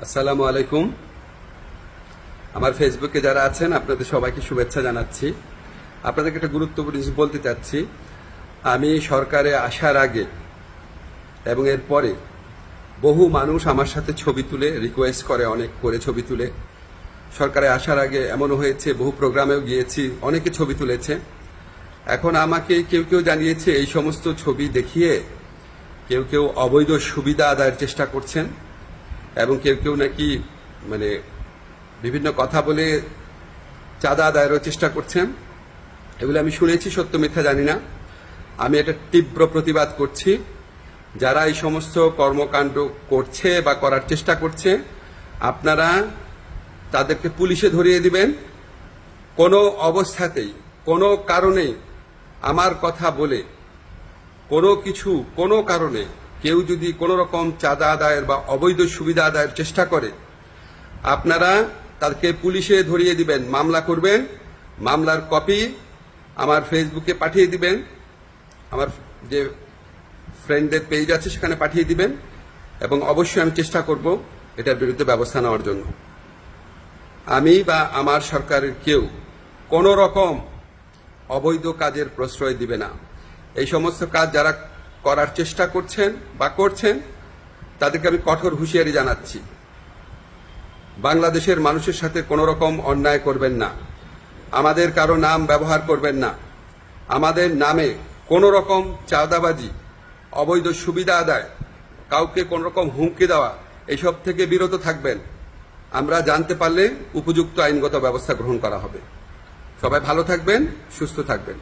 আসসালামু আলাইকুম। আমার ফেসবুকে যারা আছেন আপনাদের সবাইকে শুভেচ্ছা জানাচ্ছি। আপনাদেরকে একটা গুরুত্বপূর্ণ জিনিস বলতে চাচ্ছি। আমি সরকারে আসার আগে এবং এর পরে বহু মানুষ আমার সাথে ছবি তুলে রিকোয়েস্ট করে, অনেক করে ছবি তুলে। সরকারে আসার আগে এমনও হয়েছে, বহু প্রোগ্রামেও গিয়েছি, অনেকে ছবি তুলেছে। এখন আমাকে কেউ কেউ জানিয়েছে এই সমস্ত ছবি দেখিয়ে কেউ কেউ অবৈধ সুবিধা আদায়ের চেষ্টা করছেন এবং কেউ কেউ নাকি বিভিন্ন কথা বলে চাঁদা আদায়েরও চেষ্টা করছেন। এগুলো আমি শুনেছি, সত্য মিথ্যা জানি না। আমি এটা তীব্র প্রতিবাদ করছি। যারা এই সমস্ত কর্মকাণ্ড করছে বা করার চেষ্টা করছে, আপনারা তাদেরকে পুলিশে ধরিয়ে দিবেন। কোনো অবস্থাতেই কোনো কারণেই আমার কথা বলে কোনো কারণে কেউ যদি কোনো রকম চাঁদা আদায়ের বা অবৈধ সুবিধা আদায়ের চেষ্টা করে, আপনারা তাদেরকে পুলিশে ধরিয়ে দিবেন, মামলা করবেন। মামলার কপি আমার ফেসবুকে পাঠিয়ে দিবেন, আমার যে ফ্রেন্ডদের পেজ আছে সেখানে পাঠিয়ে দিবেন, এবং অবশ্যই আমি চেষ্টা করব এটার বিরুদ্ধে ব্যবস্থা নেওয়ার জন্য। আমি বা আমার সরকারের কেউ কোনো রকম অবৈধ কাজের প্রশ্রয় দিবে না। এই সমস্ত কাজ যারা করার চেষ্টা করছেন বা করছেন তাদেরকে আমি কঠোর হুঁশিয়ারি জানাচ্ছি। বাংলাদেশের মানুষের সাথে কোনো রকম অন্যায় করবেন না, আমাদের কারো নাম ব্যবহার করবেন না, আমাদের নামে কোনো রকম চাঁদাবাজি, অবৈধ সুবিধা আদায়, কাউকে কোনো রকম হুমকি দেওয়া, এসব থেকে বিরত থাকবেন। আমরা জানতে পারলে উপযুক্ত আইনগত ব্যবস্থা গ্রহণ করা হবে। সবাই ভালো থাকবেন, সুস্থ থাকবেন।